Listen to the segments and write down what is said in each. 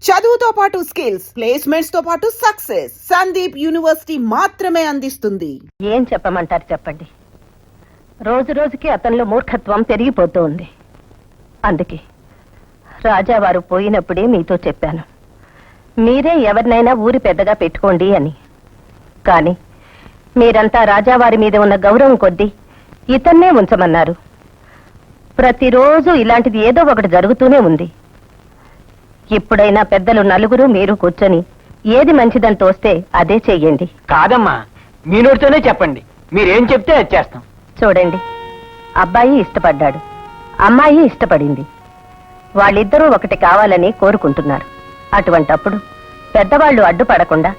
చదువుతో పాటు skills, placements తో పాటు సక్సెస్ సందీప్ యూనివర్సిటీ మాత్రమే అందిస్తుంది. ఏం చెప్పమంటారు చెప్పండి. రోజు రోజుకి అతనిలో మూర్ఖత్వం పెరిగిపోతూ ఉంది. అందుకే రాజావారు పోయినప్పుడే మీతో చెప్పాను, మీరే ఎవరినైనా ఊరి పెద్దగా పెట్టుకోండి అని. కానీ మీరంతా రాజావారి మీద ఉన్న గౌరవం కొద్దీ ఇతన్నే ఉంచమన్నారు. ప్రతిరోజు ఇలాంటిది ఏదో ఒకటి జరుగుతూనే ఉంది. ఇప్పుడైనా పెద్దలు నలుగురు మీరు కూర్చొని ఏది మంచిదని తోస్తే అదే చెయ్యండి. కాదమ్మా, మీ నోటితోనే చెప్పండి, మీరేం చెప్తే అది చేస్తాం. చూడండి, అబ్బాయి ఇష్టపడ్డాడు, అమ్మాయి ఇష్టపడింది. వాళ్ళిద్దరూ ఒకటి కావాలని కోరుకుంటున్నారు. అటువంటప్పుడు పెద్దవాళ్లు అడ్డుపడకుండా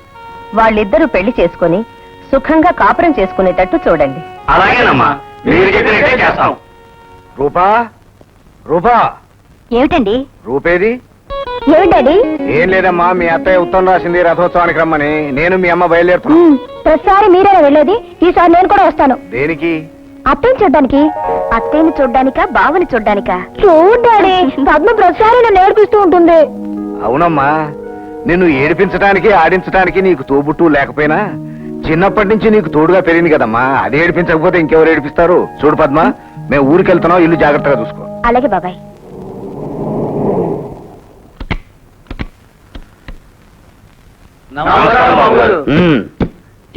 వాళ్ళిద్దరూ పెళ్లి చేసుకుని సుఖంగా కాపురం చేసుకునేటట్టు చూడండి. అలాగేనమ్మా, మీరు చెప్పినట్టే చేస్తాం. రూపా, రూపా, ఏమిటండి? రూపేది? ఏమిటండి? ఏం లేదమ్మా, మీ అత్తయ్య ఉత్తరం రాసింది రథోత్సవానికి రమ్మని. నేను మీ అమ్మ బయలుదేరుతున్నా. ప్రతిసారి మీరే వెళ్ళేది, ఈసారి నేను కూడా వస్తాను. దేనికి? అత్తయ్యని చూడ్డానికి. అత్తయ్యని చూడ్డానికా, బావని చూడ్డానికా? చూడ్డాడి, పద్మ ప్రతిసారి నన్ను నేర్పిస్తూ ఉంటుంది. అవునమ్మా, నిన్ను ఏడిపించడానికి ఆడించడానికి నీకు తోబుట్టు లేకపోయినా చిన్నప్పటి నుంచి నీకు తోడుగా పెరిగింది కదమ్మా. అది ఏడిపించకపోతే ఇంకెవరు ఏడిపిస్తారు? చూడు పద్మ, మేము ఊరికి వెళ్తున్నాం, ఇల్లు జాగ్రత్తగా చూసుకో. అలాగే బాబాయ్.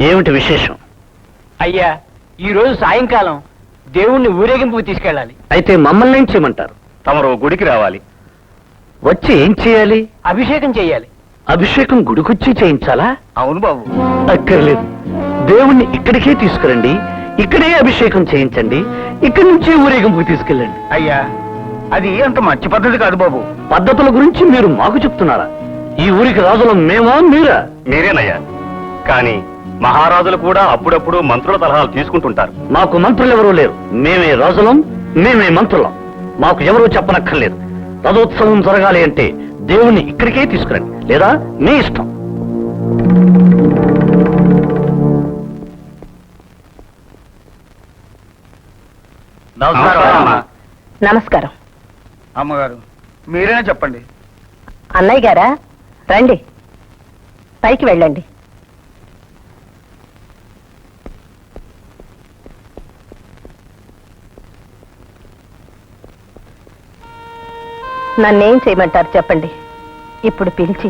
ఏమిటి విశేషం? అయ్యా, ఈ రోజు సాయంకాలం దేవుణ్ణి ఊరేగింపుకు తీసుకెళ్ళాలి. అయితే మమ్మల్ని ఏం చేయమంటారు? తమరు గుడికి రావాలి. వచ్చి ఏం చేయాలి? అభిషేకం చెయ్యాలి. అభిషేకం గుడికొచ్చి చేయించాలా? అవును బాబు. అక్కర్లేదు, దేవుణ్ణి ఇక్కడికే తీసుకురండి, ఇక్కడే అభిషేకం చేయించండి, ఇక్కడి నుంచి ఊరేగింపుకి తీసుకెళ్ళండి. అయ్యా, అది అంత మంచి పద్ధతి కాదు బాబు. పద్ధతుల గురించి మీరు మాకు చెప్తున్నారా? ఈ ఊరికి రాజులం మేమా మీరా? మీరేనయ్యా, కానీ మహారాజులు కూడా అప్పుడప్పుడు మంత్రుల సలహాలు తీసుకుంటుంటారు. మాకు మంత్రులు ఎవరూ లేరు. మేమే రాజులం, మేమే మంత్రులం. మాకు ఎవరూ చెప్పనక్కర్లేదు. రథోత్సవం జరగాలి అంటే దేవుణ్ణి ఇక్కడికే తీసుకురండి, లేదా మీ ఇష్టం. నమస్కారం. అమ్మగారు, మీరేనా చెప్పండి. అన్నయ్య గారా, రండి, పైకి వెళ్ళండి. నన్నేం చేయమంటారు చెప్పండి. ఇప్పుడు పిలిచి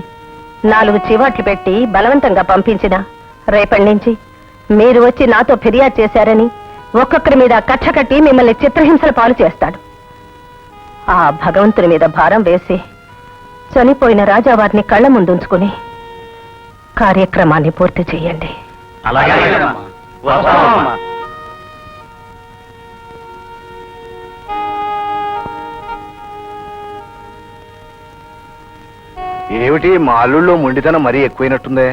4 చివాట్లు పెట్టి బలవంతంగా పంపించిన రేపటి నుంచి మీరు వచ్చి నాతో ఫిర్యాదు చేశారని ఒక్కొక్కరి మీద కక్ష కట్టి మిమ్మల్ని చిత్రహింసల పాలు చేస్తాడు. ఆ భగవంతుని మీద భారం వేసి చనిపోయిన రాజావారిని కళ్ళ ముందుంచుకుని కార్యక్రమాన్ని పూర్తి చేయండి. ఏమిటి మా అల్లుళ్ళో మొండితనం మరీ ఎక్కువైనట్టుందే.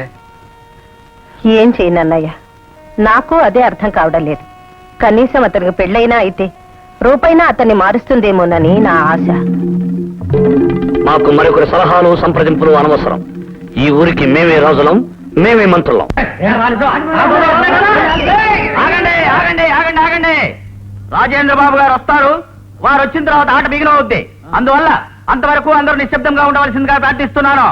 ఏం చేయనన్నయ్య, నాకు అదే అర్థం కావడం లేదు. కనీసం అతనికి పెళ్ళైనా అయితే రూపైనా అతన్ని మారుస్తుందేమోనని నా ఆశ. మాకు మరొకరి సలహాలు సంప్రదింపులు అనవసరం. ఈ ఊరికి మేమే రాజులం, మేమే మంత్రులం. రాజేంద్ర బాబు గారు వస్తారు. వారు వచ్చిన తర్వాత ఆట బిగినవుద్ది. అందువల్ల అంతవరకు అందరూ నిశ్శబ్దంగా ఉండవలసిందిగా ప్రార్థిస్తున్నాను.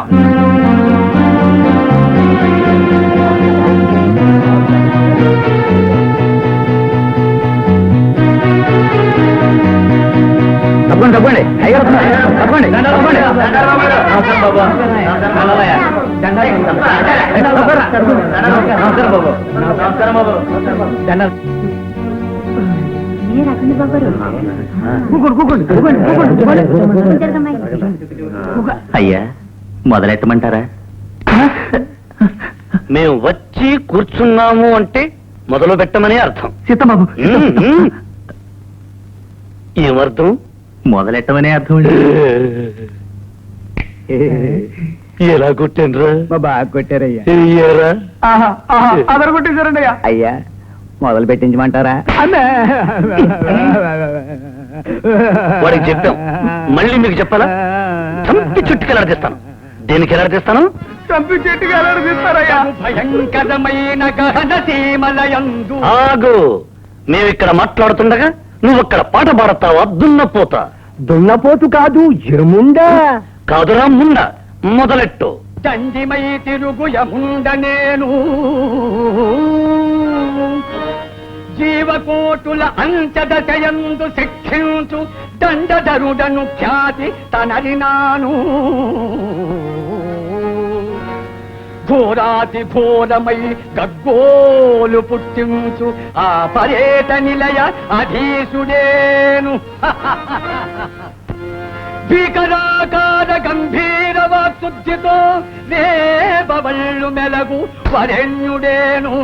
తప్పండి అయ్యో, తప్పండి. అయ్యా, మొదలెట్టమంటారా? మేము వచ్చి కూర్చున్నాము అంటే మొదలు పెట్టమని అర్థం. సీతబాబు, ఏమర్థం? మొదలెట్టమనే అర్థం. ఎలా కొట్టానురా? బాగా కొట్టారయ్యా. అదరు కొట్టేశారండి అయ్యా, మొదలు పెట్టించమంటారా? వాడికి చెప్పాం, మళ్ళీ మీకు చెప్పాలా? చంపి చుట్టుకి ఎలాడిస్తాను. దేనికి ఎలాడిస్తాను? చంపి చెట్టుకి ఎలాడిస్తారయ్యా. ఆగు, మేమిక్కడ మాట్లాడుతుండగా నువ్వక్కడ పాట పాడతావా? దున్నపోతా. దున్నపోతు కాదు, ఎరుముండా. కాదురా ముండా, మొదలెట్టు. దండిమై తిరుగుయముండ నేను జీవకోటుల అంచదశయందు శిక్షించు దండధరుడను ఖ్యాతి తనరినాను ఘోరాతి ఘోరమై గగ్గోలు పుట్టించు ఆ పర్యట నిలయ అధీసుడేను భీకరాకార గంభీర వాక్శుద్ధితో వేబవళ్ళు మెలగు వరెణ్యుడేను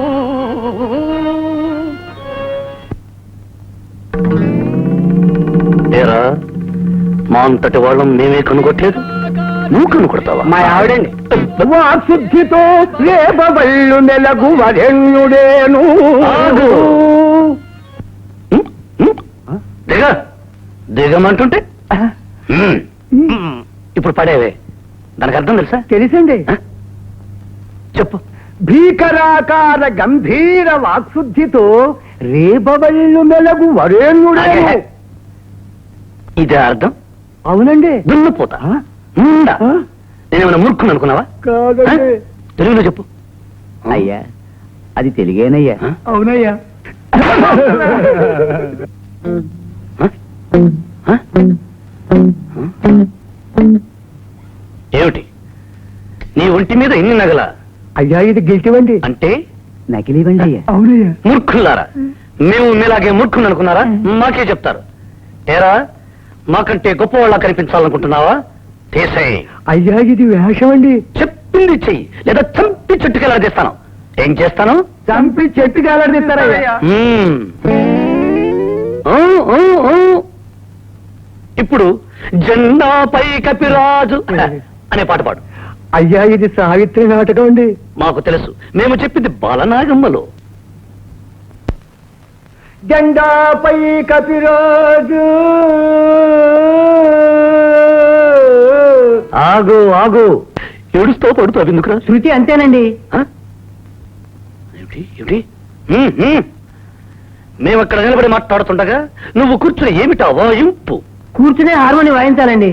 ఏరా మా అంతటి వాళ్ళం మేమే కనుగొట్టలేదు, నువ్వు కనుగొడతావా? మా ఆవిడండి వాక్శుద్ధితో వేబవళ్ళు మెలగు వరెణ్యుడేను దిగ దిగమంటుంటే ఇప్పుడు పడేవే, దానికి అర్థం తెలుసా? తెలిసింది. చెప్పు. భీకరాకార గంభీర వాక్శుద్ధితో రేబవళ్ళు మెలగు వరేణ్యుడేను. ఇదే అర్థం? అవునండి. దున్నపోతా నేనేమైనా మూర్ఖుని అనుకున్నావా? కాదండి. తెలుగులో చెప్పు. అయ్యా అది తెలుగేనయ్యా. అవునయ్యా. ఏమిటి నీ ఒంటి మీద ఎన్ని నగల? అయ్యా ఇది గిల్టివండి. అంటే నకిలీవండి అయ్యా. అవునయ్యా. మూర్ఖులారా, మేము మీలాగే మూర్ఖుని అనుకున్నారా? మాకే చెప్తారు. ఏరా మాకంటే గొప్పవాళ్ళ కనిపించాలనుకుంటున్నావా? తీసేయ్. అయ్యా ఇది వేషమండి. చెప్పింది చెయ్యి, లేదా చంపి చుట్టుకెళ్ళదీస్తాను. ఏం చేస్తాను? చంపి చెట్టు కాలడిస్తారయ్యా. ఇప్పుడు జెండాపై కపిరాజు అనే పాట పాడు. అయ్యా ఇది సావిత్రి నాటకం అండి. మాకు తెలుసు, మేము చెప్పింది బాలనాగమ్మలో. జెండాపై కపిరాజు. ఆగు ఆగు, ఏడుస్తూ పడుతూ ఎందుకురా? శృతి అంతేనండి. ఏమిటి ఏమిటి? మేమక్కడ నిలబడి మాట్లాడుతుండగా నువ్వు కూర్చుని ఏమిటా వాయింపు? కూర్చునే హార్మోని వాయించాలండి.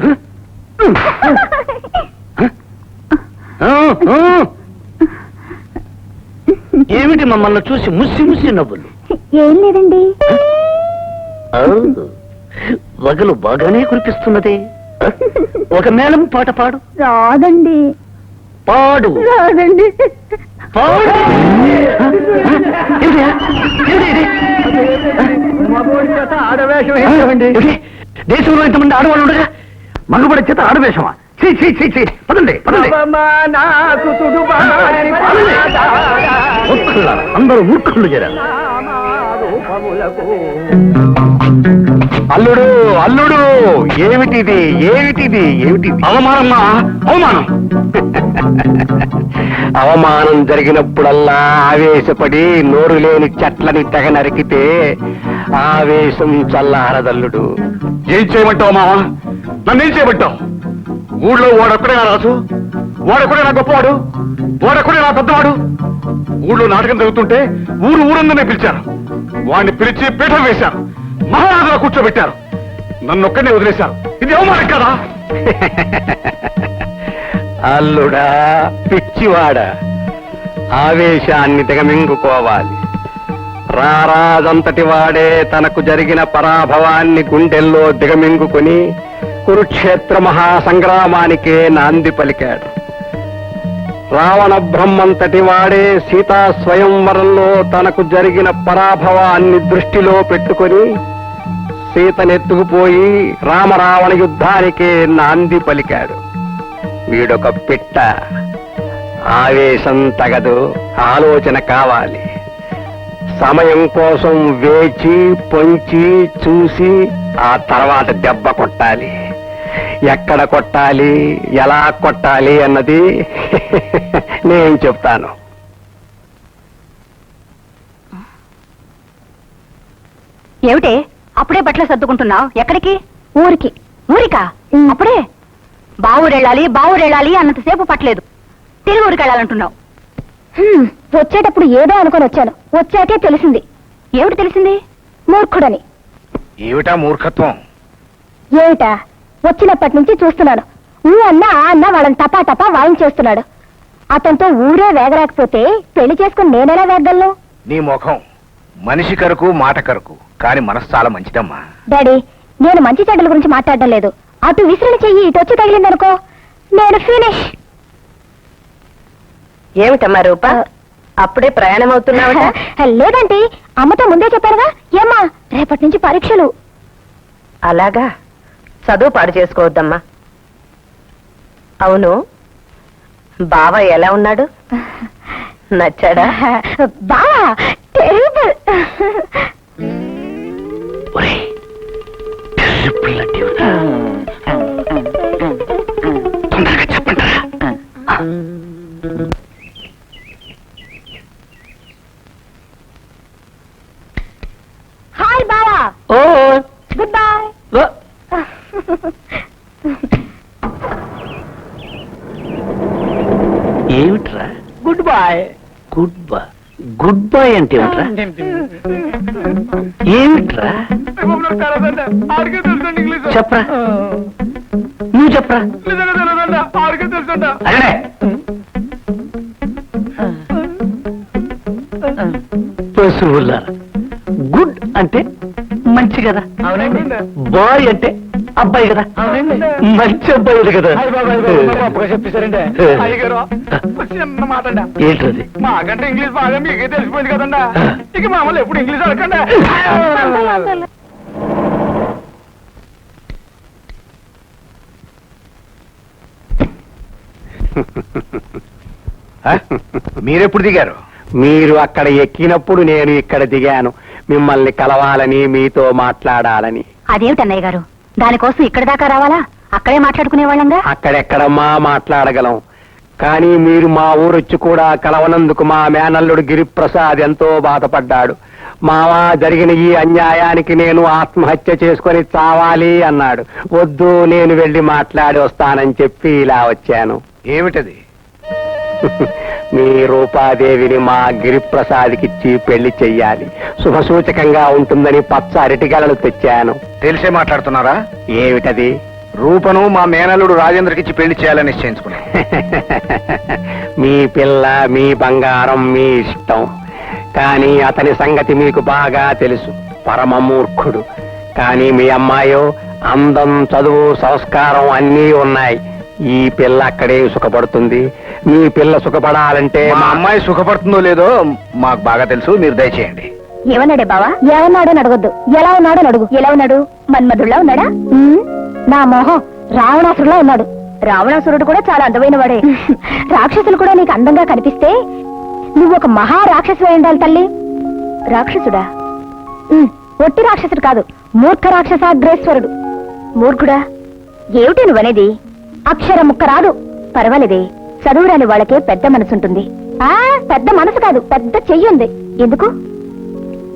ఏమిటి మమ్మల్ని చూసి ముసి ముసి నవ్వులు? ఏం లేదండి. వగలు బాగానే కురిపిస్తున్నదే. ఒక మేళం పాట పాడు. రాదండి. పాడు రాదండి. పాడు. మగోడి చేత ఆడవేషం వేసామండి. దేశంలో ఇంతమంది ఆడవాళ్ళు ఉండగా మగబడి చేత ఆడవేషమా? పదండి పదండి. మూర్ఖులారా, అందరూ మూర్ఖులు చేరారు. అల్లుడు అల్లుడు ఏమిటిది ఏమిటిది ఏమిటిది? అవమానమ్మా, అవమానం. అవమానం జరిగినప్పుడల్లా ఆవేశపడి నోరు లేని చెట్లని తెగ నరికితే ఆవేశం చల్లారదల్లుడు. ఏం చేయమంటావు మావా? నన్నేం చేయమంటావు? ఊళ్ళో వాడొక్కడే నా రాజు, వాడొక్కడే నా గొప్పవాడు, వాడొక్కడే నా పెద్దవాడు. ఊళ్ళో నాటకం జరుగుతుంటే ఊరందరినీ పిలిచారు. వాడిని పిలిచి పీఠం వేశారు, మహారాజులా కూర్చోబెట్టారు. నన్నొక్కడే వదిలేశారు. ఇది అవమానం కదా? అల్లుడా పిచ్చివాడా, ఆవేశాన్ని దిగమింగుకోవాలి. రారాజంతటి వాడే తనకు జరిగిన పరాభవాన్ని గుండెల్లో దిగమింగుకుని కురుక్షేత్ర మహాసంగ్రామానికే నాంది పలికాడు. రావణ బ్రహ్మంతటి వాడే సీతా స్వయంవరంలో తనకు జరిగిన పరాభవాన్ని దృష్టిలో పెట్టుకొని సీతనెత్తుకుపోయి రామరావణ యుద్ధానికే నాంది పలికాడు. వీడొక పిట్ట. ఆవేశం తగదు, ఆలోచన కావాలి. సమయం కోసం వేచి పొంచి చూసి ఆ తర్వాత దెబ్బ కొట్టాలి. ఎక్కడ కొట్టాలి, ఎలా కొట్టాలి అన్నది నేను చెప్తాను. ఏమిటే అప్పుడే బట్టలు సర్దుకుంటున్నావు? ఎక్కడికి? ఊరికి. ఊరికా? అప్పుడే? బావురెళ్ళాలి అన్నంతసేపు పట్టలేదు, తిరిగి ఊరికి వెళ్ళాలంటున్నావు. వచ్చేటప్పుడు ఏదో అనుకొని వచ్చాను, వచ్చాకే తెలిసింది. ఏమిటి తెలిసింది? మూర్ఖుడని. ఏమిటా మూర్ఖత్వం? ఏమిటా? వచ్చినప్పటి నుంచి చూస్తున్నాను. అన్నా అన్న వాళ్ళని తపా తపా వాయించేస్తున్నాడు. అతనితో ఊరే వేగరాకపోతే పెళ్లి చేసుకుని నేనెలా వేగలను? నీ ముఖం మనిషి కరకు మాట కరకు, కానీ మనసు చాలా మంచిదమ్మా. డాడీ, నేను మంచి చెడ్డల గురించి మాట్లాడడం లేదు. అటు విసిరిన చెయ్యి ఇటు వచ్చి తగిలిందనుకో, నేను ఫినిష్. ఏమిటమ్మా రూప, అప్పుడే ప్రయాణం అవుతున్నావట? లేదంటే అమ్మతో ముందే చెప్పారుగా. ఏమ్మా, రేపటి నుంచి పరీక్షలు. అలాగా, చదువు పాడు చేసుకోవద్దమ్మా. అవును, బావ ఎలా ఉన్నాడు? నచ్చాడా? బావా టెరిబుల్. తొందరగా చెప్పండి. హాయ్ బావా. Oh good bye. ఏమిట్రా good boy. Good bye? Good bye అంటే ఏమిట్రా? ఏమిట్రా చెప్పరా, నువ్వు చెప్పరా. అదే పశువుల గుడ్ అంటే మంచి కదా, అవునండి. బాయ్ అంటే అబ్బాయి కదా, అవునండి. మంచి అబ్బాయి కదా. చెప్పేశారండి అయ్యగారు. చిన్న మాట అండి, ఏంటది? మాకంటే ఇంగ్లీష్ బాగా మీకే తెలిసిపోయింది కదండి. ఇక మామూలు ఎప్పుడు ఇంగ్లీష్ అడగండి. మీరెప్పుడు దిగారు? మీరు అక్కడ ఎక్కినప్పుడు నేను ఇక్కడ దిగాను, మిమ్మల్ని కలవాలని, మీతో మాట్లాడాలని. అదేమిటన్నయ్య గారు, దానికోసం ఇక్కడ దాకా రావాలా? అక్కడే మాట్లాడుకునేవాళ్ళంగా. అక్కడెక్కడమ్మా మాట్లాడగలం, కానీ మీరు మా ఊరొచ్చి కూడా కలవనందుకు మా మేనల్లుడు గిరిప్రసాద్ ఎంతో బాధపడ్డాడు. మావా, జరిగిన ఈ అన్యాయానికి నేను ఆత్మహత్య చేసుకొని చావాలి అన్నాడు. వద్దు, నేను వెళ్ళి మాట్లాడి వస్తానని చెప్పి ఇలా వచ్చాను. ఏమిటది? మీ రూపాదేవిని మా గిరిప్రసాద్కిచ్చి పెళ్లి చెయ్యాలి, శుభసూచకంగా ఉంటుందని పచ్చ అరటిగలలు తెచ్చాను. తెలిసే మాట్లాడుతున్నారా? ఏమిటది? రూపను మా మేనల్లుడు రాజేంద్రకిచ్చి పెళ్లి చేయాలని నిశ్చయించుకున్నాను. మీ పిల్ల, మీ బంగారం, మీ ఇష్టం. కానీ అతని సంగతి మీకు బాగా తెలుసు, పరమ మూర్ఖుడు. కానీ మీ అమ్మాయో అందం, చదువు, సంస్కారం అన్నీ ఉన్నాయి. ఈ పిల్ల అక్కడే సుఖపడుతుంది. మీ పిల్ల సుఖపడాలంటే మా అమ్మాయి సుఖపడుతుందో లేదో మాకు బాగా తెలుసు, మీరు దయచేయండి. ఏమన్నాడే బావా? ఏమన్నాడో అడగొద్దు, ఎలా ఉన్నాడో అడుగు. ఎలా ఉన్నాడు? మన్మధుడిలా ఉన్నాడా? నా మోహం రావణాసురులా ఉన్నాడు. రావణాసురుడు కూడా చాలా అందమైన వాడే. రాక్షసులు కూడా నీకు అందంగా కనిపిస్తే నువ్వు ఒక మహా రాక్షసు అయి ఉండాలి తల్లి. రాక్షసుడా? ఒట్టి రాక్షసుడు కాదు, మూర్ఖ రాక్షసాగ్రేశ్వరుడు. మూర్ఖుడా? ఏమిటి నువ్వనేది? అక్షరం ముక్క రాదు. పర్వాలేదే, చదువురాని వాళ్ళకే పెద్ద మనసుంటుంది. పెద్ద మనసు కాదు, పెద్ద చెయ్యుంది. ఎందుకు?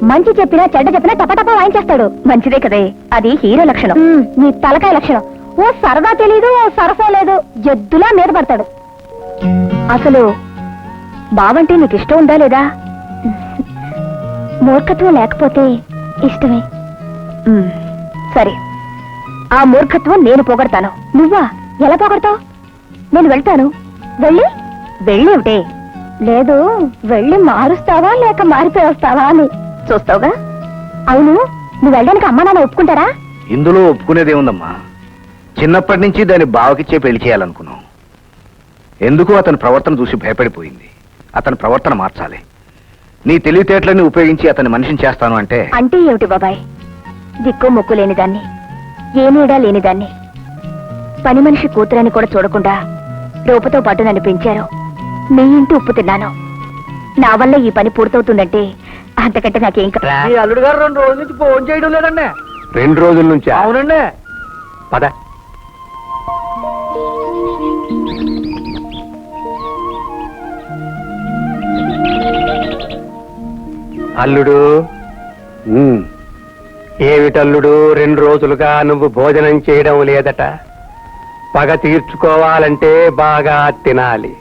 మంచి చెప్పినా చెడ్డ చెప్పినా టపటప వాయించేస్తాడు. మంచిదే కదే, అది హీరో లక్షణం. నీ తలకాయ లక్షణం. ఓ సరదా తెలీదు, ఓ సరసా లేదు, జద్దులా మీద పడతాడు. అసలు బావంటే నీకు ఇష్టం ఉందా లేదా? మూర్ఖత్వం లేకపోతే ఇష్టమే. సరే, ఆ మూర్ఖత్వం నేను పొగడతాను. నువ్వా? ఎలా పొగడతావు? నేను వెళ్తాను. వెళ్ళేమిటే? లేదు, వెళ్ళి మారుస్తావా లేక మారిపోయి వస్తావా అని చూస్తావుగా. అవును, నువ్వు వెళ్ళడానికి అమ్మా నాన్న ఒప్పుకుంటారా? ఇందులో ఒప్పుకునేదేముందమ్మా, చిన్నప్పటి నుంచి దాన్ని బావకిచ్చే పెళ్లి చేయాలనుకున్నాం. ఎందుకు అతని ప్రవర్తన చూసి భయపడిపోయింది. అతని ప్రవర్తన మార్చాలి. నీ తెలివితేటలని ఉపయోగించి అతని మనిషిని చేస్తాను అంటే అంటే ఏమిటి బాబాయ్? దిక్కు మొక్కు లేనిదాన్ని, ఏ నీడా లేనిదాన్ని, పని మనిషి కూతురని కూడా చూడకుండా రూపతో పాటు నన్ను పెంచారు. మీ ఇంటి ఉప్పు తిన్నాను. నా వల్ల ఈ పని పూర్తవుతుందంటే అంతకంటే నాకేం ఈ అల్లుడు గారు 2 రోజుల నుంచి ఫోన్ చేయడం లేదండి. 2 రోజుల నుంచి? అవునండి. పద. అల్లుడు. ఏమిటల్లుడు, 2 రోజులుగా నువ్వు భోజనం చేయడం లేదట? పగ తీర్చుకోవాలంటే బాగా తినాలి.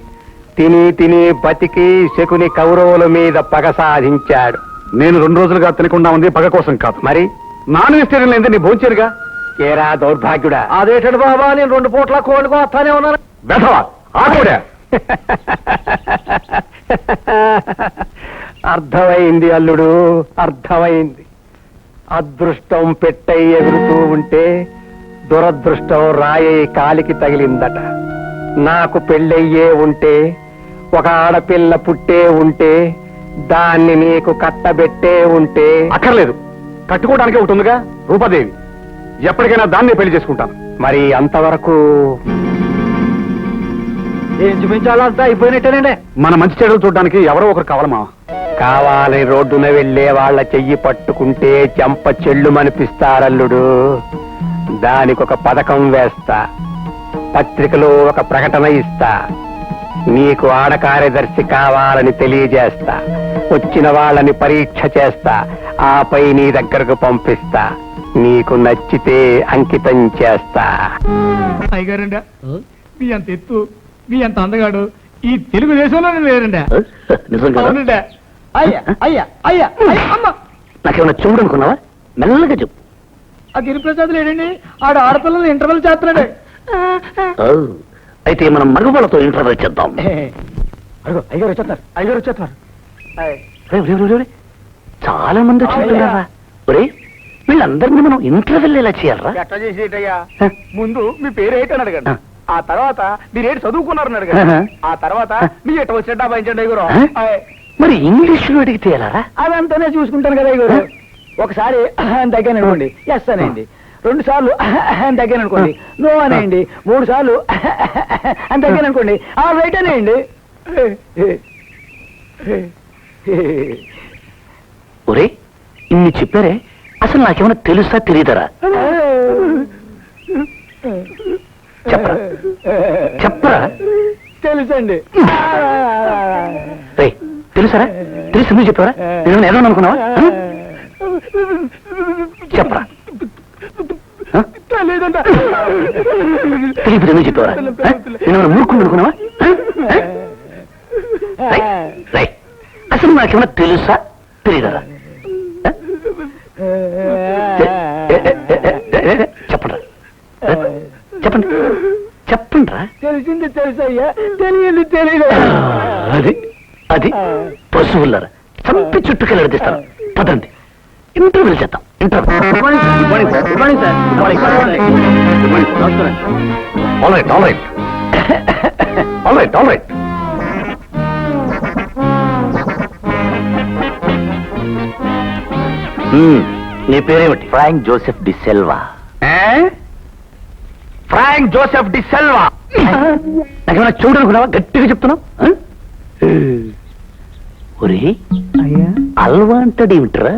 తిని తిని బతికి శకుని కౌరవుల మీద పగ సాధించాడు. నేను 2 రోజులుగా తినకుండా ఉంది పగ కోసం కాదు, మరి నాన్ వెజిటేరియన్ లేదే నీ భోంచేరుగా. ఏరా దౌర్భాగ్యుడా, అదేటండి బాబా, నేను 2 పూట్ల కోళ్ళకు వస్తానే ఉన్నాను. వెధవా ఆకుడే. అర్థమైంది అల్లుడు, అర్థమైంది. అదృష్టం పెట్టై ఎగురుతూ ఉంటే దురదృష్టం రాయే కాలికి తగిలిందట. నాకు పెళ్ళయ్యే ఉంటే, ఒక ఆడపిల్ల పుట్టే ఉంటే, దాన్ని నీకు కట్టబెట్టే ఉంటే. అక్కర్లేదు, కట్టుకోవడానికి ఒకటి ఉందిగా, రూపాదేవి. ఎప్పటికైనా దాన్నే పెళ్లి చేసుకుంటాను. మరి అంతవరకు ఇంచుమించాలంతా అయిపోయినట్టేనండి. మన మంచి చెడులు చూడడానికి ఎవరో ఒకరు కావాలమా. కావాలని రోడ్డున వెళ్లే వాళ్ళ చెయ్యి పట్టుకుంటే చెంప చెల్లుమనిపిస్తారల్లుడు. దానికొక పథకం వేస్తా, పత్రికలో ఒక ప్రకటన ఇస్తా, నీకు ఆడ కార్యదర్శి కావాలని తెలియజేస్తా, వచ్చిన వాళ్ళని పరీక్ష చేస్తా, ఆపై నీ దగ్గరకు పంపిస్తా. నీకు నచ్చితే అంకితం చేస్తా. అయ్యగారండా, మీ అంత ఎత్తు, మీ అంత అందగాడు ఈ తెలుగుదేశంలోనే లేరండా. నిజం కదా? అవునండా. అయ్యా అయ్యా అయ్యా అయ్యా, అమ్మ. నాకేమన్నా చెవుడు అనుకున్నావా? మెల్లగా చెప్పు. ఆ గిరిప్రసాద్ లేడండి, ఆడ ఆడపిల్లలు ఇంటర్వెల్ చేస్తున్నాడు. ఓ, అయితే మనం మగవాళ్ళతో ఇంటర్వ్యూ చేద్దాం. అయ్యారు వచ్చేస్తున్నారు, అయ్యారు వచ్చేస్తున్నారు. చాలా మంది వచ్చినట్టున్నారా? ఒరే, వీళ్ళందరినీ మనం ఇంటర్వ్యూలు ఎలా చేయాలరా? ఎట్లా చేసేటయ్యా? ముందు మీ పేరు ఏంటని అడగండి, ఆ తర్వాత మీరేంటి చదువుకున్నారని అడగండి, ఆ తర్వాత మీ ఎట్ట వచ్చినట్టు అబ్బాయించండి అయ్యారు. మరి ఇంగ్లీష్ లో అడిగితే ఎలారా? అదంతానే చూసుకుంటాను కదా అయ్యారు. ఒకసారి దగ్గర అనుకోండి, ఎస్ అనేయండి. 2 సార్లు దగ్గర అనుకోండి, నో అనేయండి. 3 సార్లు దగ్గర అనుకోండి, రైట్ అనేయండి. ఒరే, ఇన్ని చెప్పారే, అసలు నాకేమైనా తెలుసా తెలియదరా? చెప్పరా చెప్పరా? తెలుసండి. రే, తెలుసారా? తెలిసి నువ్వు చెప్పారా? నేను ఏదో అనుకున్నావా? చెప్పరా? తెలియదు ఎందుకు చెప్పావరా? నేను మూర్ఖుడు అనుకున్నావా? అసలు నాకేమైనా తెలుసా తెలియదరా? చెప్పండి చెప్పండి చెప్పండి రా. తెలిసింది తెలుసయ్యా, తెలియదు తెలియదు. అది అది పశువులరా, చంపి చుట్టుకెళ్ళి అడిగిస్తాను. పదండి, ఇంటర్వ్యూ చేద్దాం. నీ పేరేమిటి? Frank Joseph de Silva. Frank Joseph de Silva. నాకేమైనా చూడనుకున్నావా? గట్టిగా చెప్తున్నావు. ఒరే, అయ్యా అల్వా అంటాడేమిట్రా?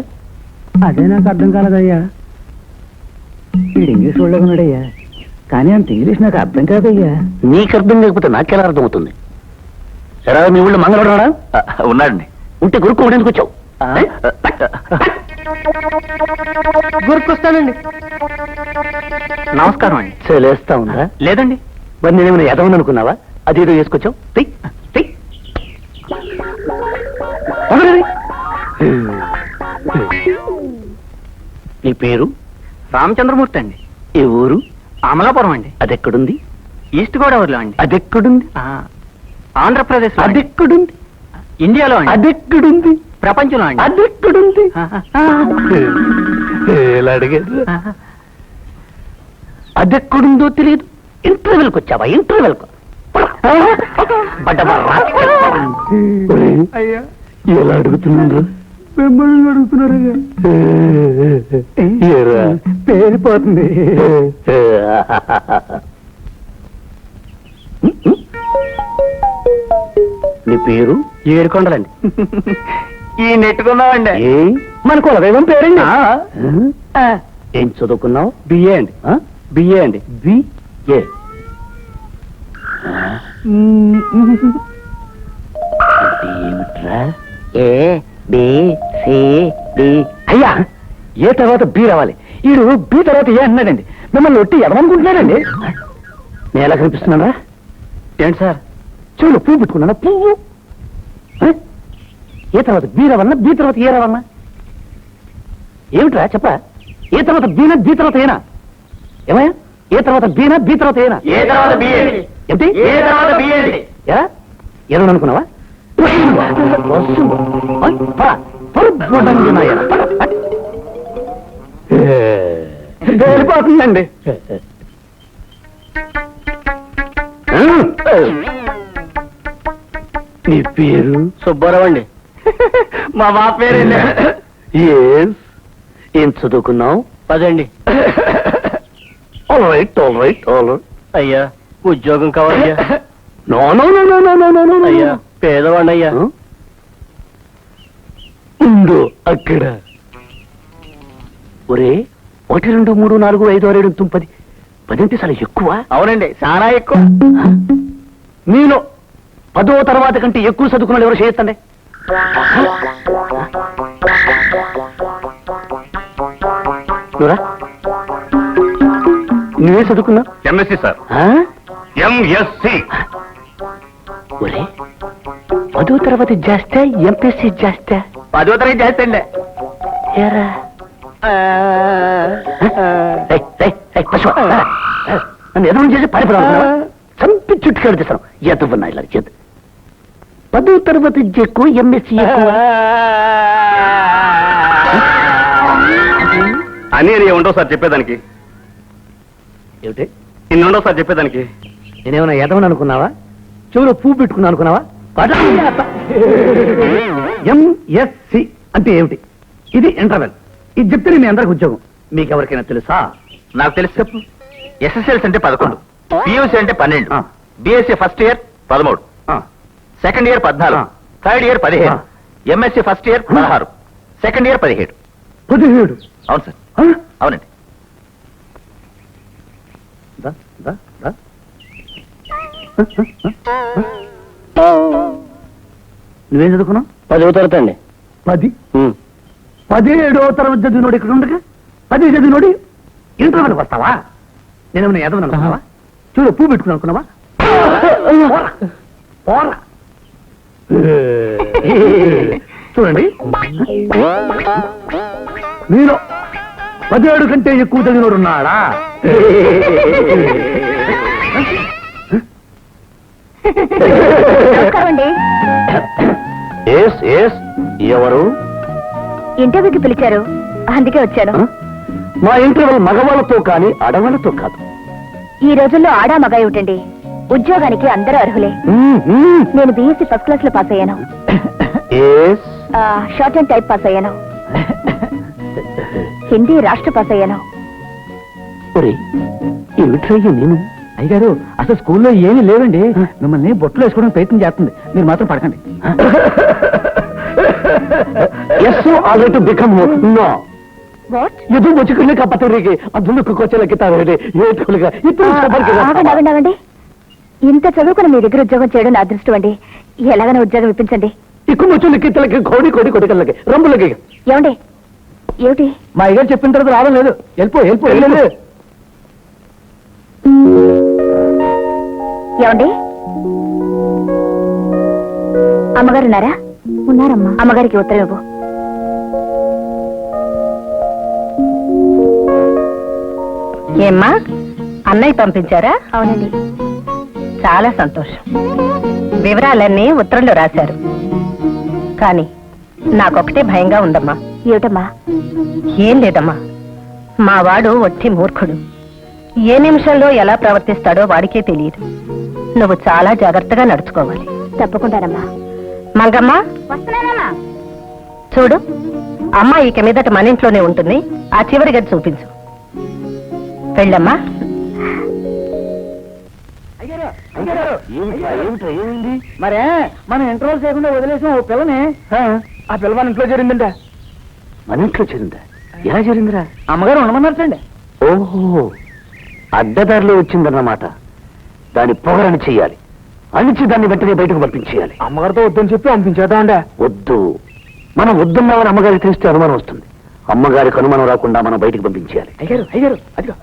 అదే నాకు అర్థం కాలేదయ్యా. వీడు ఇంగ్లీష్ వాళ్ళకున్నాడయ్యా, కానీ అంత ఇంగ్లీష్ నాకు అర్థం కాదయ్యా. నీకు అర్థం కాకపోతే నాకెలా అర్థం అవుతుంది? ఎరా, మీ ఊళ్ళో మంగళవాడు ఉన్నాడండి. ఉంటే గురుకోవడానికి వచ్చావు. గుర్తొస్తానండి. నమస్కారం అండి. చలేస్తా ఉందా? లేదండి. మరి నేనేమైనా ఎదవని అనుకున్నావా? అదేదో వేసుకొచ్చావు. నీ పేరు? రామచంద్రమూర్తి అండి. ఏ ఊరు? అమలాపురం అండి. అదెక్కడుంది? ఈస్ట్ గోదావరిలో అండి. అదెక్కడుంది? ఆంధ్రప్రదేశ్. అదెక్కడుంది? ఇండియాలో అండి. అదెక్కడుంది? ప్రపంచంలో అండి. అదెక్కడుంది? ఎలా అడిగారు? అదెక్కడుందో తెలియదు. ఇంటర్వ్యూలకు వచ్చావా? ఇంటర్వ్యూలకు అయ్యా ఎలా అడుగుతున్నారు? మిమ్మల్ని అడుగుతున్నారయ్యా. పేరిపోతుంది. నీ పేరు? ఏడుకొండలండి. ఈ నెట్టుకున్నామండి. మన కులదైవం పేరండి. ఏం చదువుకున్నావు? బిఏ అండి. బిఏ అండి. బిఏ. ఏమిట్రా? A B C D. అయ్యా, ఏ తర్వాత బి రావాలి. ఈడు బి తర్వాత ఏ అన్నాడండి. మిమ్మల్ని ఒట్టి ఎదమనుకుంటున్నాడండి. నేను ఎలా కనిపిస్తున్నారా? ఏంటి సార్? చెవులు పువ్వు పెట్టుకున్నానా? పువ్వు. ఏ తర్వాత బి రావన్నా? బి తర్వాత ఏ రావన్నా? ఏమిట్రా చెప్ప? ఏ తర్వాత బీనా? బి తర్వాత ఏనా? ఏమయ్యా ఏ తర్వాత బీనా బీ తర్వాత ఏనా ఏ తర్వాత బిఏ ఏంటి ఏ తర్వాత బిఏ ఎలా ఏమని అనుకున్నావా వెళ్ళిపోతుందండి. నీ పేరు సుబ్బారావు అండి. మా బాబు పేరు ఏం చదువుకున్నావు? పదండి. All right all right all right. అయ్యా ఉద్యోగం కావాలయ్యా. No no no no no no no అయ్యా పేదవాడి అయ్యా. ఉండు అక్కడ. ఒరే 1 2 3 4 5 6 7 9 10 10 అంటే చాలా ఎక్కువ. అవునండి చాలా ఎక్కువ. మీలో 10వ తర్వాత కంటే ఎక్కువ చదువుకున్న ఎవరు చేయొచ్చండి? నువ్వురా. నువ్వే చదువుకున్నా? MSc sir, MSc. ఒరే 10వ తర్వాత చేస్తే ఎంపీసీ చేస్తే 10వ తరగతి చేస్తండి. ఏరా నన్ను ఎదురు చేసి పడిపోదా చంపి చుట్టుకాడు తీస్తాను. ఎదువన్నా ఇలా చేద్దు. 10వ తరగతి ఎక్కువ ఎంఎస్సీ అని ఉండవు సార్ చెప్పేదానికి. ఏమిటి ఇన్ని ఉండవు సార్ చెప్పేదానికి. నేనేమన్నా ఎదవని అనుకున్నావా? చెవులో పువ్వు పెట్టుకున్నా అనుకున్నావా? ఎంఎస్సి అంటే ఏమిటి? ఇది ఇంటర్వెల్. ఇది చెప్తే మీ అందరికి ఉద్యోగం. మీకెవరికైనా తెలుసా? నాకు తెలుసు. చెప్పు. ఎస్ఎస్ఎల్సి అంటే 11, పియూసీ అంటే 12, BSc first year 13, second year 14, third year 15, MSc first year 16, second year 17. 17? అవును సార్, అవునండి. నువ్వేం చదువుకున్నావు? 10వ తరగతి అండి. 10? 17వ తరగతి చదివినోడు ఇక్కడ ఉండగా 10 చదివినోడి ఇంటర్వ్యూకి వస్తావా? నేనేమన్నా ఎదవని అనుకున్నావా? చూడు పువ్వు పెట్టుకుని అనుకున్నావా? పోరా. చూడండి, మీరు 17 కంటే ఎక్కువ చదివినోడు ఉన్నాడా? ఎవరు? ఇంటర్వ్యూకి పిలిచారు, అందుకే వచ్చాను. మా ఇంటర్వ్యూ మగవాళ్ళతో కానీ ఆడవాళ్ళతో కాదు. ఈ రోజుల్లో ఆడా మగ ఏమిటండి, ఉద్యోగానికి అందరూ అర్హులే. నేను బీఎస్సీ ఫస్ట్ క్లాస్ లో పాస్ అయ్యాను. షార్ట్ అండ్ టైప్ పాస్ అయ్యాను. హిందీ రాష్ట్ర పాస్ అయ్యాను. నేను అయ్యగారు అసలు స్కూల్లో ఏమీ లేవండి. మిమ్మల్ని బొట్టులో వేసుకోవడానికి ప్రయత్నం చేస్తుంది, మీరు మాత్రం పడకండి. Already become know what? ఎదు బొచ్చుకునే కప్పతరికి అందుకు కొచ్చలకి తాగండి ఏటుకులుగా ఆగండి. ఇంత చదువుకుని మీ దగ్గర ఉద్యోగం చేయడం నా అదృష్టం అండి. ఎలాగైనా ఉద్యోగం ఇప్పించండి. ఎక్కువ వచ్చులకి ఇతలకి కోడి కోడి కొడికలకి రంబులకి. ఏమండి? ఏమిటి? మా అయ్యగారు చెప్పిన తర్వాత రావడం లేదు. వెళ్ళిపో ఏమండి? అమ్మగారు ఉన్నారా? ఉన్నారమ్మా. అమ్మగారికి ఉత్తరం ఇవ్వు. ఏమ్మా, అన్నయ్య పంపించారా? అవునండి. చాలా సంతోషం. వివరాలన్నీ ఉత్తరంలో రాశారు. కానీ నాకొకటే భయంగా ఉందమ్మా. ఏమిటమ్మా? ఏం లేదమ్మా, మా వాడు ఒట్టి మూర్ఖుడు. ఏ నిమిషంలో ఎలా ప్రవర్తిస్తాడో వాడికే తెలియదు. నువ్వు చాలా జాగ్రత్తగా నడుచుకోవాలి. తప్పకుండానమ్మా. మంగమ్మ, చూడు, అమ్మ ఇక మీదట మన ఇంట్లోనే ఉంటుంది. ఆ చివరి గది చూపించు. వెళ్ళమ్మా. మరే మనం ఇంటర్వ్యూ చేయకుండా వదిలేసిన ఓ పిల్లని, ఆ పిల్ల మన ఇంట్లో చేరిందంట. మన ఇంట్లో చేరిందా? ఎలా చేరిందిరా? అమ్మగారు ఉండమన్నారటండి. ఓహో, అడ్డదారిలో వచ్చిందన్నమాట. దాని పొగరని చెయ్యాలి. అణిచి దాన్ని వెంటనే బయటకు పంపించేయాలి. అమ్మగారితో వద్దని చెప్పి పంపించేద్దామండి. వద్దు, మనం వద్దున్నామని అమ్మగారికి తెలిస్తే అనుమానం వస్తుంది. అమ్మగారికి అనుమానం రాకుండా మనం బయటకు పంపించేయాలి. అయ్యారు అదిగో.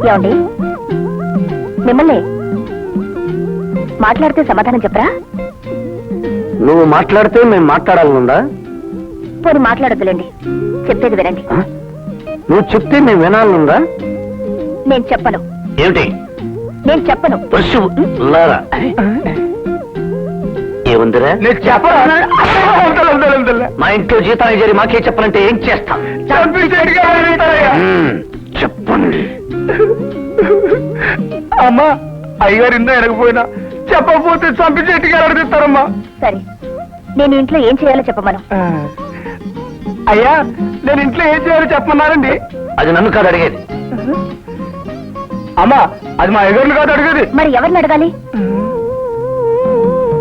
ఏమండి, మిమ్మల్ని మాట్లాడితే సమాధానం చెప్పరా? నువ్వు మాట్లాడితే మేము మాట్లాడాలనుందా? పోనీ మాట్లాడద్దులేండి. చెప్పేది వినండి. నువ్వు చెప్తే నేను వినాలనుందా? నేను చెప్పను. ఏమిటి? నేను చెప్పను. పశువు లారా. ఏముందిరా? మా ఇంట్లో జీతానికి చేరి మాకే చెప్పనంటే ఏం చేస్తాం? చెప్పండి. అమ్మా, అయ్యగారు ఇందా ఎడకపోయినా చెప్పకపోతే చంపించేట్టుగా అడిగిస్తారమ్మా. సరే, నేను ఇంట్లో ఏం చేయాలో చెప్పమను. అయ్యా, నేను ఇంట్లో ఏం చేయాలో చెప్పమన్నారండి. అది నన్ను కాదు అడిగేది. అమ్మా, అది మా అయ్యగారిని కాదు అడిగేది. మరి ఎవరిని అడగాలి?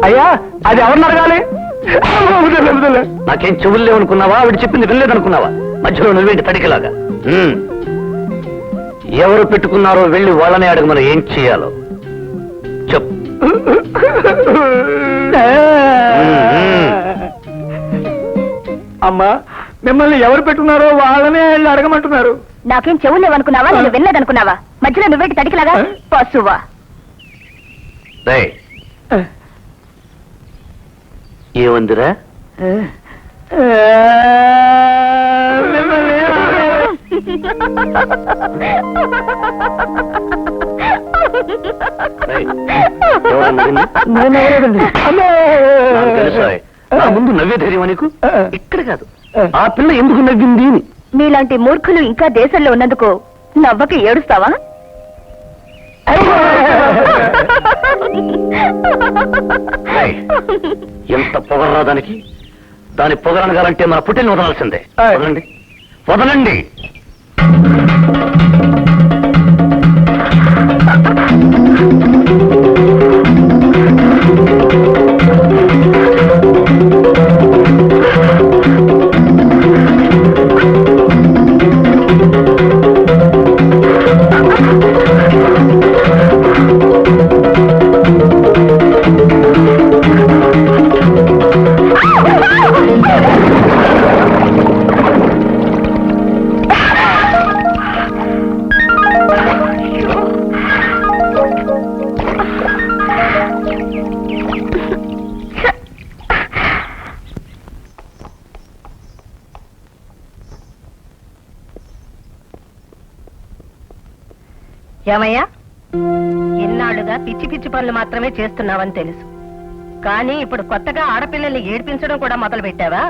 అయ్యా, అది ఎవరిని అడగాలి? నాకేం చెవులు లేవనుకున్నావా? ఆవిడ చెప్పింది వినలేదనుకున్నావా? మధ్యలో నువ్వేంటి తడికిలాగా? ఎవరు పెట్టుకున్నారో వెళ్ళి వాళ్ళనే అడగమని ఏం చేయాలో చెప్పు. అమ్మా, మిమ్మల్ని ఎవరు పెట్టుకున్నారో వాళ్ళనే వెళ్ళి అడగమంటున్నారు. నాకేం చెవులు లేవనుకున్నావా? నేను వినలేదనుకున్నావా? మధ్యలో నువ్వేంటి తడికిలాగా? పశువా? ఏముందిరా? నా ముందు నవ్వే ధైర్యం నీకు? ఇక్కడ కాదు, ఆ పిల్ల ఎందుకు నవ్వింది? మీలాంటి మూర్ఖులు ఇంకా దేశంలో ఉన్నందుకు నవ్వకి ఏడుస్తావా? ఎంత పొగరా దానికి? దాని పొగరనగాలంటే మన పుట్టిని వదలాల్సిందే. వదలండి, వదలండి. ఏమయ్యా, ఇన్నాళ్లుగా పిచ్చి పిచ్చి పనులు మాత్రమే చేస్తున్నావని తెలుసు, కానీ ఇప్పుడు కొత్తగా ఆడపిల్లల్ని ఏడ్పించడం కూడా మొదలు పెట్టావా?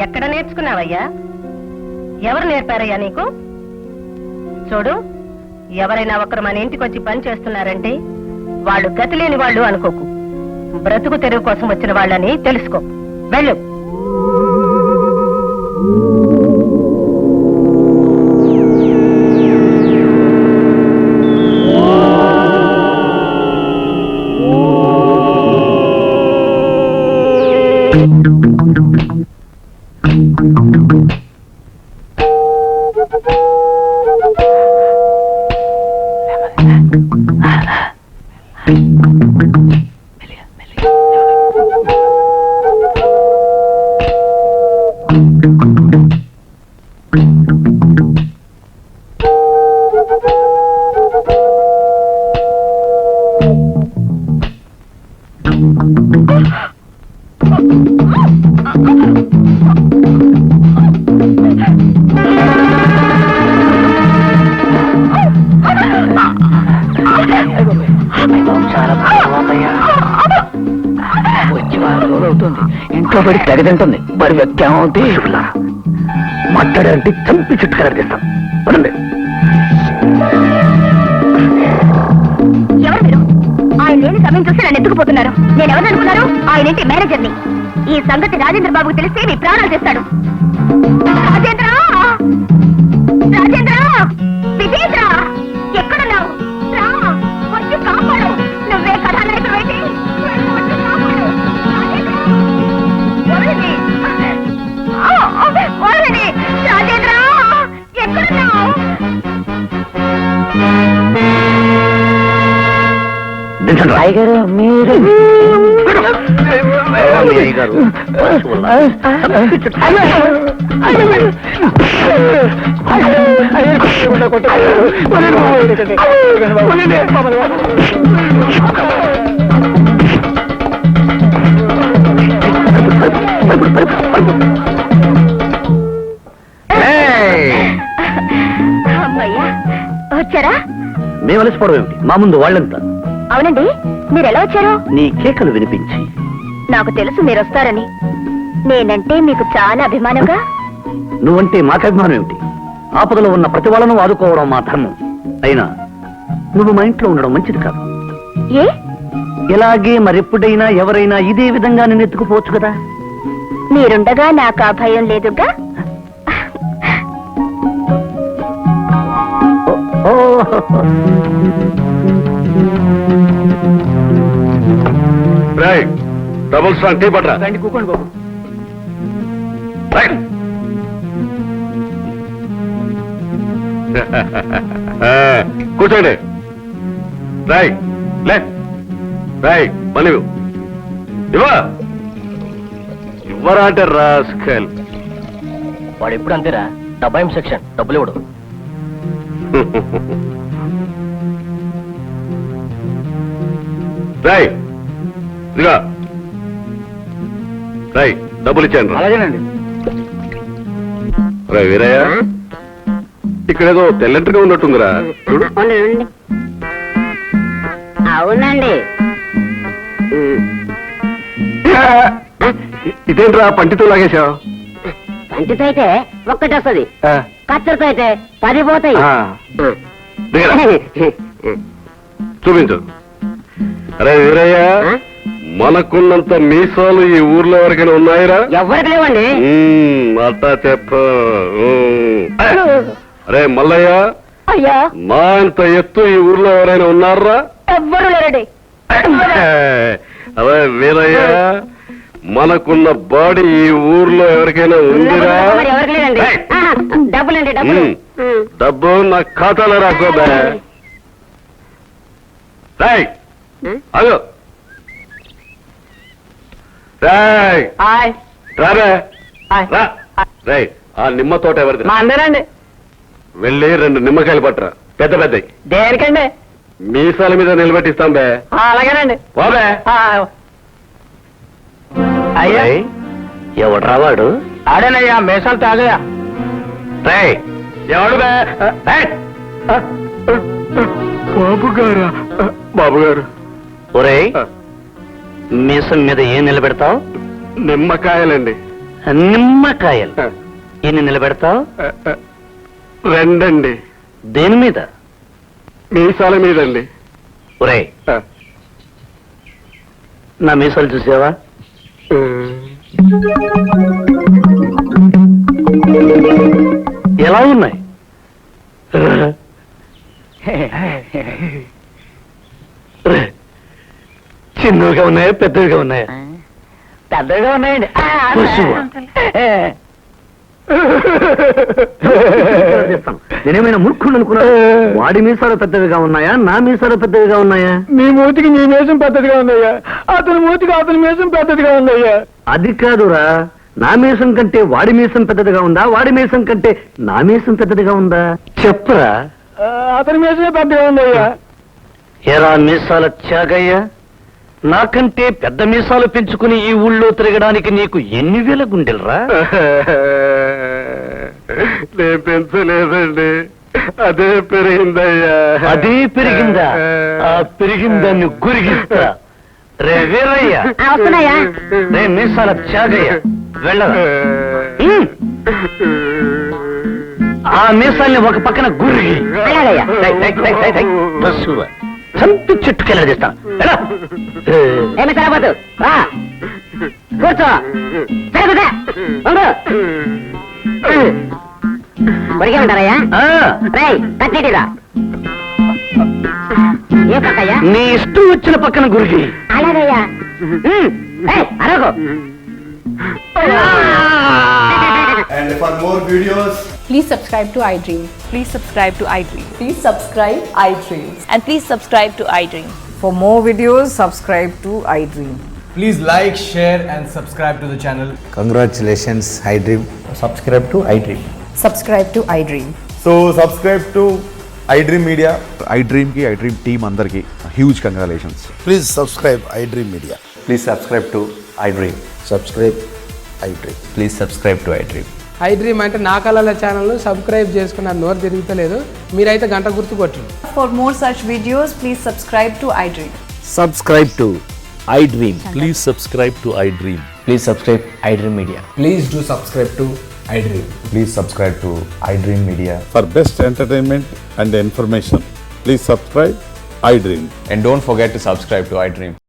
ఎక్కడ నేర్చుకున్నావయ్యా? ఎవరు నేర్పారయ్యా నీకు? చూడు, ఎవరైనా ఒకరు మన ఇంటికి వచ్చి పని చేస్తున్నారంటే వాళ్ళు గతి లేని వాళ్ళు అనుకోకు. బ్రతుకు తెరువు కోసం వచ్చిన వాళ్ళని తెలుసుకో. వెళ్ళు. వచ్చి 4 రోజులు అవుతుంది. ఇంట్లో పడి తెగతింటుంది. మరి వ్యక్తి మాట్లాడాలంటే చంపి చుట్టుకర తీస్తాం. పదండి. ఎవరు మీరు? ఆయన లేని సమయం చూసి నన్ను ఎత్తుకుపోతున్నారు. నేను ఎవరు అనుకున్నారు? ఆయన ఇంటి మేనేజర్ని. ఈ సంగతి రాజేంద్ర బాబుకు తెలిస్తే మీ ప్రాణాలు చేస్తాడు. రాజేంద్ర! రాజేంద్ర! విజేంద్ర! ఎక్కడున్నావు? రా, వచ్చి కాపాడు. నువ్వే కథానాయకుడు అయితే వచ్చి కాపాడు. రాజేంద్ర! వదలండి. వదలండి. రాజేంద్ర! ఎక్కడున్నావు? అయ్యగారు, మీరు వచ్చారా? మేము అలసిపోవడం ఏమిటి, మా ముందు వాళ్ళంతా అవునండి, మీరు ఎలా వచ్చారు? నీ కేకలు వినిపించి. నాకు తెలుసు మీరు వస్తారని. నేనంటే మీకు చాలా అభిమానంగా. నువ్వంటే మాకు అభిమానం ఏమిటి? ఆపదలో ఉన్న ప్రతి వాళ్ళను ఆదుకోవడం మా ధర్మం. అయినా నువ్వు మా ఇంట్లో ఉండడం మంచిది కాదు. ఏ? ఇలాగే మరెప్పుడైనా ఎవరైనా ఇదే విధంగా నిన్ను ఎత్తుకుపోవచ్చు కదా. మీరుండగా నాకు ఆ భయం లేదుగా. డబుల్ స్ట్రాంగ్ టీ పట్రా. రండి కూకోండి బాబు. కూర్చోండి. రాయ్ లే రాయ్ మళ్ళీ ఇవ్వరా అంటే రాస్కల్. వాడు ఎప్పుడు అంతేరా, డబ్బాయి సెక్షన్ డబ్బులు ఇవ్వడు. రాయ్ ఇదిగా రాయ్ డబ్బులు ఇచ్చాను. అలాగేనండి. రాయ్ వీరయ్య, ఇక్కడేదో తెల్లంటిగా ఉన్నట్టుందిరా చూడు. అవునండి. ఇదేంట్రా పంటితో లాగేశావు? పంటితో అయితే ఒక్కటి వస్తుంది, కత్తెరతో అయితే 10 పోతాయి. చూపించు. అరే వీరయ్య, మనకున్నంత మీసాలు ఈ ఊర్లో ఎవరికైనా ఉన్నాయిరా? ఎవరికి లేవండి. అట్టా చెప్ప. అరే మల్లయ్య, అయ్యా, మా ఇంత ఎత్తు ఈ ఊర్లో ఎవరైనా ఉన్నారా? ఎవ్వరు లేరండి. అదే వీరయ్య, మనకున్న బాడీ ఈ ఊర్లో ఎవరికైనా ఉందిరా? ఎవరికి లేదండి. డబ్బులండి, డబ్బు నా ఖాతాలో రాసుకోదా? రాయ్ అదో రాయ్ రారా రా. రాయ్, ఆ నిమ్మ తోట ఎవరిది? మా అందరండి. వెళ్ళి 2 నిమ్మకాయలు పట్టరా, పెద్ద పెద్దవి. దేనికండి? మీసాల మీద నిలబెట్టిస్తాం బే. అలాగేనండి. బాబే. అయ్యా, ఎవడ్రా వాడు? ఆడేనయ్యా, మేసాలు తాగయా. రాయ్ ఎవడు బే? బాబు గారా? బాబు గారు. ఒరేయ్, మీసం మీద ఏం నిలబెడతావు? నిమ్మకాయలండి. నిమ్మకాయలు. ఎన్ని నిలబెడతావు? 2 అండి. దేని మీద? మీసాల మీదండి. ఒరేయ్, నా మీసాలు చూసావా? ఎలా ఉన్నాయి? చిన్నవిగా ఉన్నాయా, పెద్దవిగా ఉన్నాయా? పెద్దగా ఉన్నాయండి. పశువా? నేనేమైనా మూర్ఖుడు అనుకున్నా? వాడి మీసాలు పెద్దవిగా ఉన్నాయా, నా మీసాలు పెద్దవిగా ఉన్నాయా? మీ మూతికి మీ మేసం పెద్దదిగా ఉందయ్యా, అతని మూతికి అతని మేసం పెద్దదిగా ఉందయ్యా. అది కాదురా, నా మీసం కంటే వాడి మీసం పెద్దదిగా ఉందా, వాడి మీసం కంటే నా మీసం పెద్దదిగా ఉందా? చెప్పురా. అతని మేసమే పెద్దగా ఉందయ్యా. ఎరా మీసాల త్యాగయ్యా, నాకంటే పెద్ద మీసాలు పెంచుకుని ఈ ఊళ్ళో తిరగడానికి నీకు ఎన్ని వేల గుండెలరా? నేను పెంచలేదండి, అదే పెరిగిందయ్యా. అదే పెరిగిందా? ఆ పెరిగిందాన్ని గురిగిస్తా. రే వీరయ్య, రే మీసాల త్యాగయ్య, వెళ్ళరా. ఆ మీసాల్ని ఒక పక్కన గురిగి చంపి చెట్టుకెళ్ళదిస్తా. కూర్చో. ఉంటారయ్యా? కట్టేటిరా. ఏ పక్కయ్యా? నీ ఇష్టం వచ్చిన పక్కన గురిగి. అలాగయ్యా. అరగో. And for more videos, please subscribe to iDream. Please subscribe to iDream. Please subscribe iDream. And please subscribe to iDream. For more videos, subscribe to iDream. please like, share and subscribe to the channel. Congratulations, iDream. Subscribe to iDream. Subscribe to iDream. So subscribe to iDream Media. iDream ki iDream team andarki huge congratulations. Please subscribe iDream Media. Please subscribe to iDream. Subscribe iDream. Please subscribe to iDream. I dream అంటే నా కళల channel subscribe చేసుకున్న నోరు తిరుగుతలేదు, మీరైతే గంట గుర్తు కొట్టండి. For more such videos, please subscribe to iDream. Subscribe to iDream. Please subscribe to iDream. Please subscribe iDream Media. Please do subscribe to iDream. Please subscribe to iDream Media. For best entertainment and information, please subscribe iDream. And don't forget to subscribe to iDream.